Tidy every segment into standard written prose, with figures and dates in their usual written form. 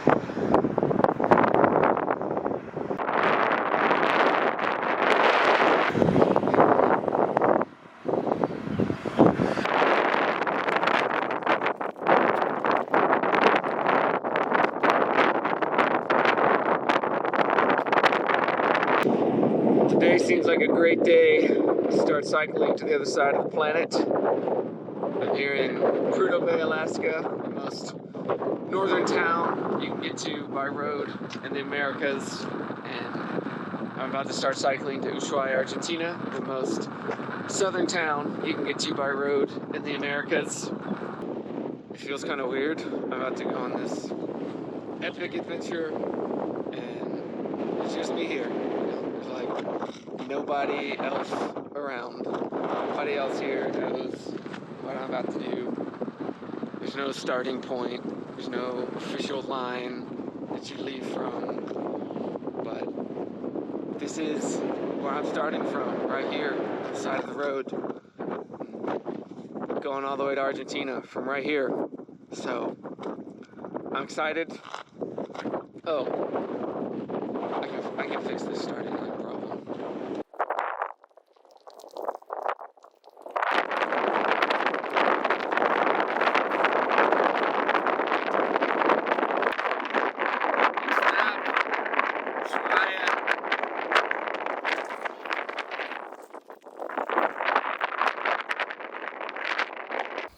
Today seems like a great day to start cycling to the other side of the planet. I'm here in Prudhoe Bay, Alaska, the most northern town you can get to by road in the Americas. And I'm about to start cycling to Ushuaia, Argentina, the most southern town you can get to by road in the Americas. It feels kind of weird. I'm about to go on this epic adventure, and it's just me here. There's like nobody else around. Nobody else here knows what I'm about to do. There's no starting point. There's no official line that you leave from. But this is where I'm starting from, right here, on the side of the road. Going all the way to Argentina from right here. So, I'm excited. Oh, I can fix this starting line problem.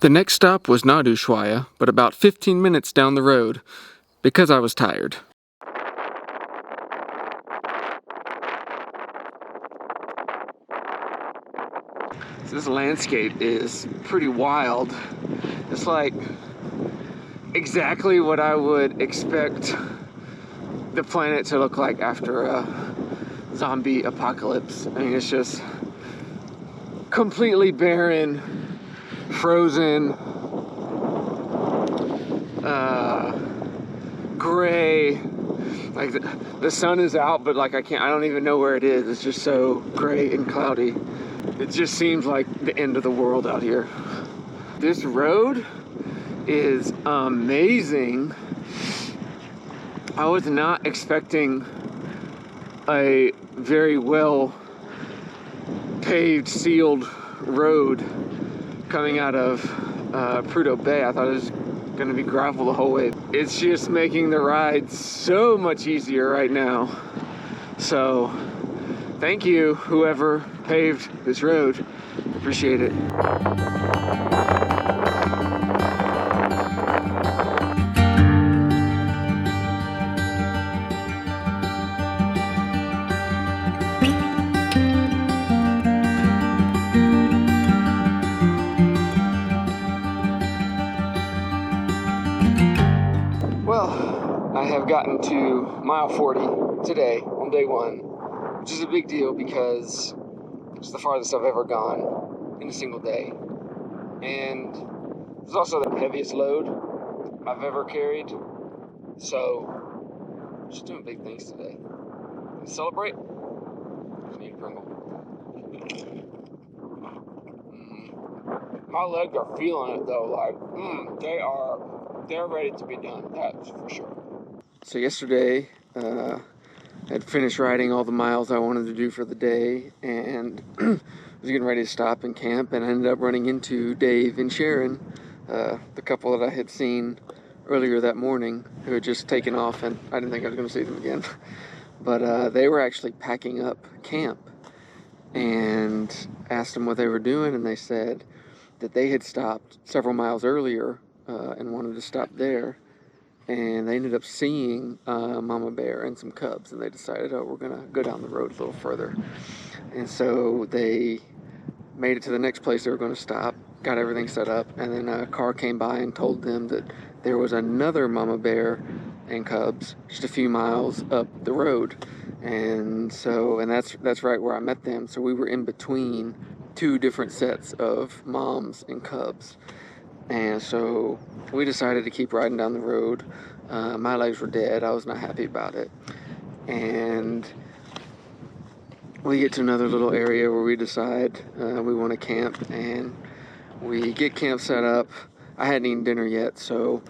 The next stop was not Ushuaia, but about 15 minutes down the road, because I was tired. This landscape is pretty wild. It's like exactly what I would expect the planet to look like after a zombie apocalypse. I mean, it's just completely barren, frozen, gray. Like the sun is out, but like I don't even know where it is. It's just so gray and cloudy. It just seems like the end of the world out here. This road is amazing. I was not expecting a very well paved, sealed road coming out of Prudhoe Bay. I thought it was going to be gravel the whole way. It's just making the ride so much easier right now. So thank you, whoever paved this road. Appreciate it. Well, I have gotten to mile 40 today on day one, which is a big deal because it's the farthest I've ever gone in a single day. And it's also the heaviest load I've ever carried. So, just doing big things today. To celebrate, just need a Pringle. My legs are feeling it though, like, they're ready to be done, that's for sure. So yesterday, I'd finished riding all the miles I wanted to do for the day, and was getting ready to stop and camp, and I ended up running into Dave and Sharon, the couple that I had seen earlier that morning, who had just taken off, and I didn't think I was going to see them again. But they were actually packing up camp, and asked them what they were doing, and they said that they had stopped several miles earlier and wanted to stop there, and they ended up seeing Mama Bear and some cubs, and they decided, oh, we're gonna go down the road a little further. And so they made it to the next place they were going to stop, got everything set up, and then a car came by and told them that there was another Mama Bear and cubs just a few miles up the road. And so, and that's right where I met them. So we were in between two different sets of moms and cubs. And so we decided to keep riding down the road. My legs were dead. I was not happy about it. And we get to another little area where we decide we want to camp, and we get camp set up. I hadn't eaten dinner yet, so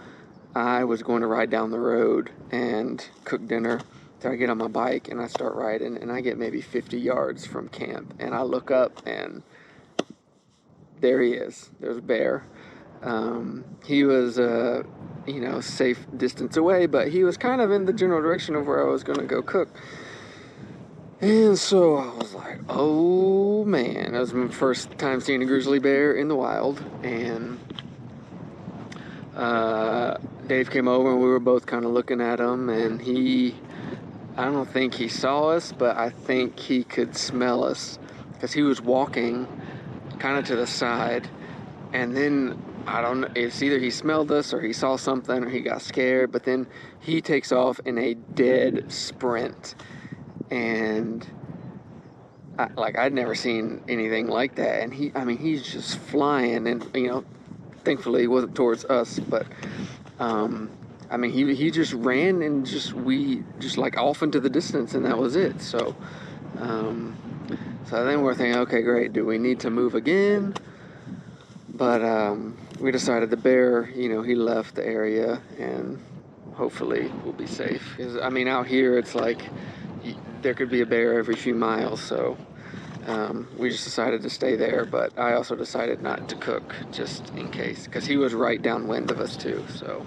I was going to ride down the road and cook dinner. So I get on my bike and I start riding, and I get maybe 50 yards from camp, and I look up and there he is. There's a bear. He was, safe distance away, but he was kind of in the general direction of where I was going to go cook. And so I was like, oh man, that was my first time seeing a grizzly bear in the wild. And Dave came over and we were both kind of looking at him, and I don't think he saw us, but I think he could smell us because he was walking kind of to the side. And then I don't know, it's either he smelled us or he saw something or he got scared, but then he takes off in a dead sprint. And I'd never seen anything like that. And he's just flying, and thankfully he wasn't towards us, but he just ran and we just like off into the distance, and that was it. So then we're thinking, okay, great, do we need to move again? But we decided the bear, he left the area, and hopefully we'll be safe. 'Cause, out here it's like there could be a bear every few miles, so we just decided to stay there. But I also decided not to cook just in case, because he was right downwind of us too, so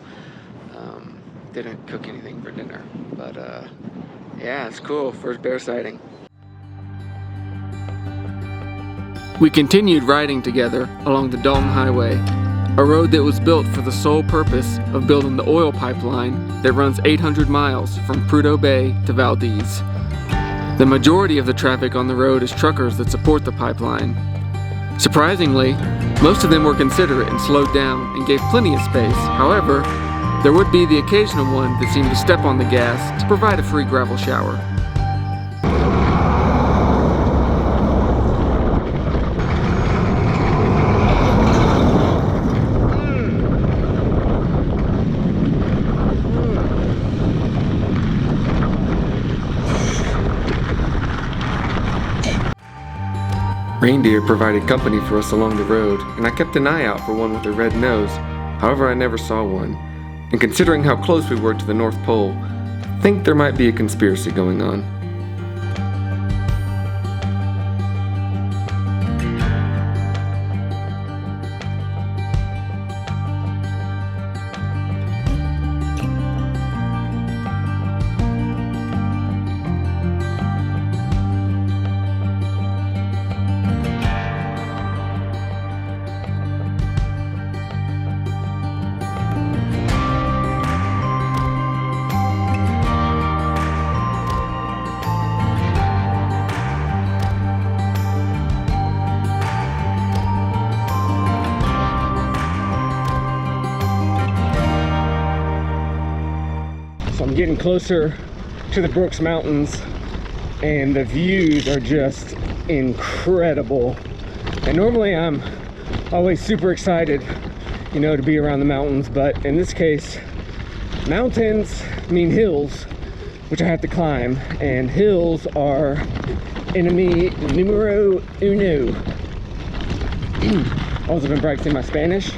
didn't cook anything for dinner. But yeah, it's cool. First bear sighting. We continued riding together along the Dalton Highway, a road that was built for the sole purpose of building the oil pipeline that runs 800 miles from Prudhoe Bay to Valdez. The majority of the traffic on the road is truckers that support the pipeline. Surprisingly, most of them were considerate and slowed down and gave plenty of space. However, there would be the occasional one that seemed to step on the gas to provide a free gravel shower. Reindeer provided company for us along the road, and I kept an eye out for one with a red nose. However, I never saw one. And considering how close we were to the North Pole, I think there might be a conspiracy going on. So I'm getting closer to the Brooks Mountains, and the views are just incredible. And normally I'm always super excited, to be around the mountains, but in this case, mountains mean hills, which I have to climb, and hills are enemy numero uno. Also been practicing my Spanish.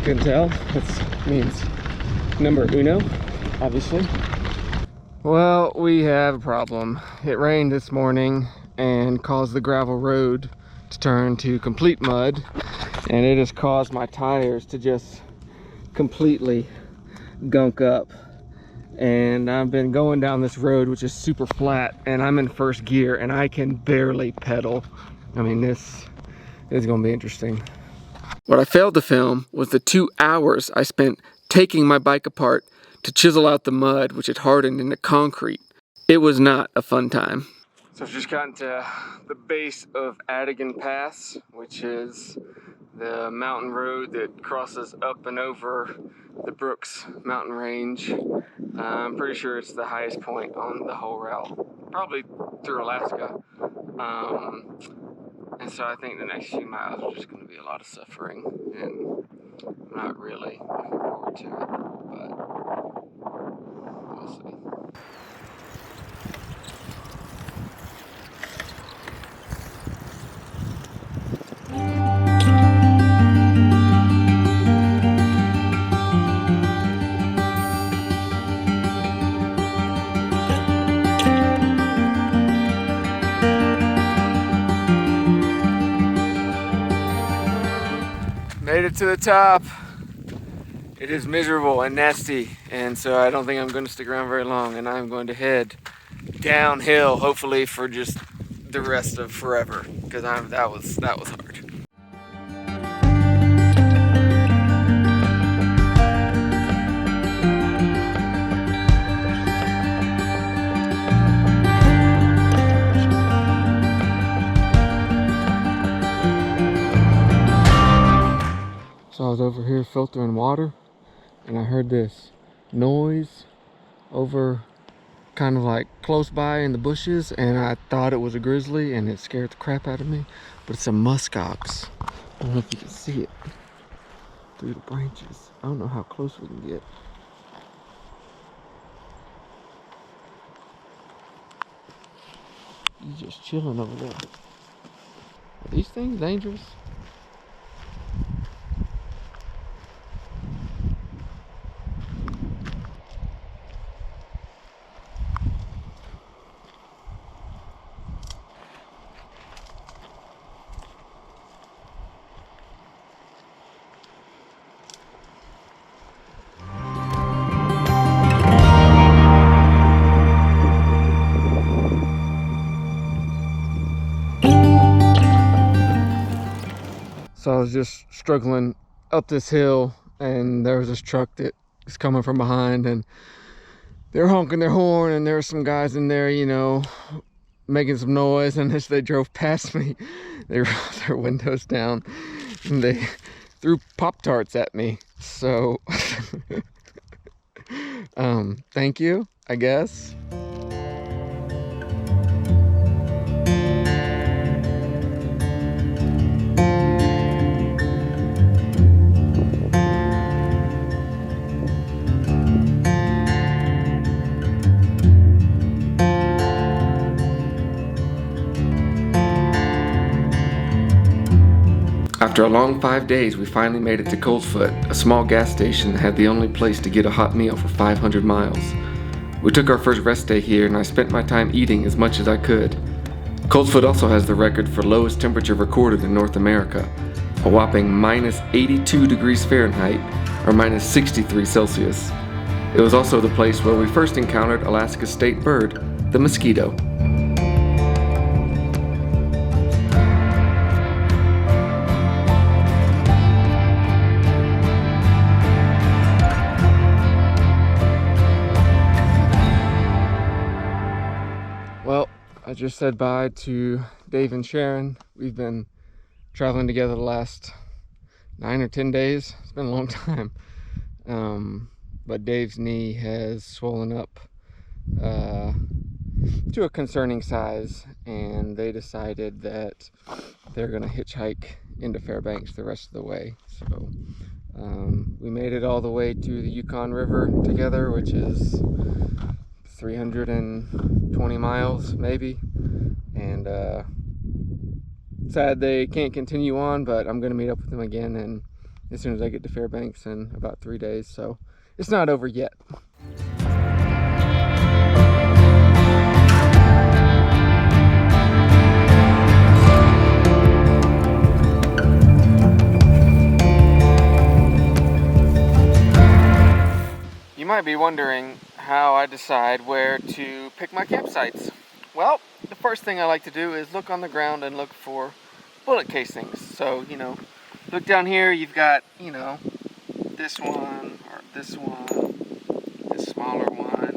Couldn't tell. That means number uno, obviously. Well, we have a problem. It rained this morning and caused the gravel road to turn to complete mud, and it has caused my tires to just completely gunk up. And I've been going down this road, which is super flat, and I'm in first gear and I can barely pedal. This is gonna be interesting. What I failed to film was the 2 hours I spent taking my bike apart to chisel out the mud, which had hardened into concrete. It was not a fun time. So I've just gotten to the base of Attigan Pass, which is the mountain road that crosses up and over the Brooks mountain range. I'm pretty sure it's the highest point on the whole route, probably through Alaska. And so I think the next few miles are just going to be a lot of suffering, and I'm not really looking forward to it, but we'll see. it to the top. It is miserable and nasty, and so I don't think I'm going to stick around very long, and I'm going to head downhill, hopefully for just the rest of forever, because that was hard. So I was over here filtering water, and I heard this noise over kind of like close by in the bushes, and I thought it was a grizzly, and it scared the crap out of me. But it's a muskox. I don't know if you can see it through the branches. I don't know how close we can get. He's just chilling over there. Are these things dangerous? So I was just struggling up this hill, and there was this truck that was coming from behind, and they were honking their horn, and there were some guys in there, you know, making some noise. And as they drove past me, they rolled their windows down and they threw Pop-Tarts at me. So thank you, I guess. After a long 5 days, we finally made it to Coldfoot, a small gas station that had the only place to get a hot meal for 500 miles. We took our first rest day here, and I spent my time eating as much as I could. Coldfoot also has the record for lowest temperature recorded in North America, a whopping minus 82 degrees Fahrenheit, or minus 63 Celsius. It was also the place where we first encountered Alaska's state bird, the mosquito. Well, I just said bye to Dave and Sharon. We've been traveling together the last 9 or 10 days. It's been a long time. But Dave's knee has swollen up to a concerning size, and they decided that they're going to hitchhike into Fairbanks the rest of the way. So we made it all the way to the Yukon River together, which is 320 miles maybe, and sad they can't continue on, but I'm going to meet up with them again, and as soon as I get to Fairbanks in about 3 days, so it's not over yet. You might be wondering how I decide where to pick my campsites. Well, the first thing I like to do is look on the ground and look for bullet casings. So, you know, look down here, you've got, you know, this one, or this smaller one.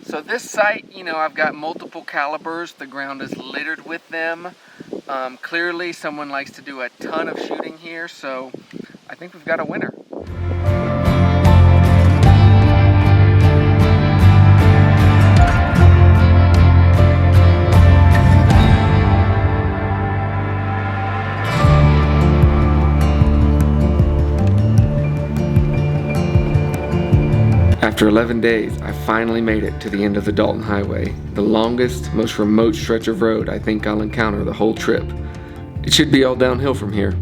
So this site, you know, I've got multiple calibers. The ground is littered with them. Clearly someone likes to do a ton of shooting here, so I think we've got a winner. After 11 days, I finally made it to the end of the Dalton Highway, the longest, most remote stretch of road I think I'll encounter the whole trip. It should be all downhill from here.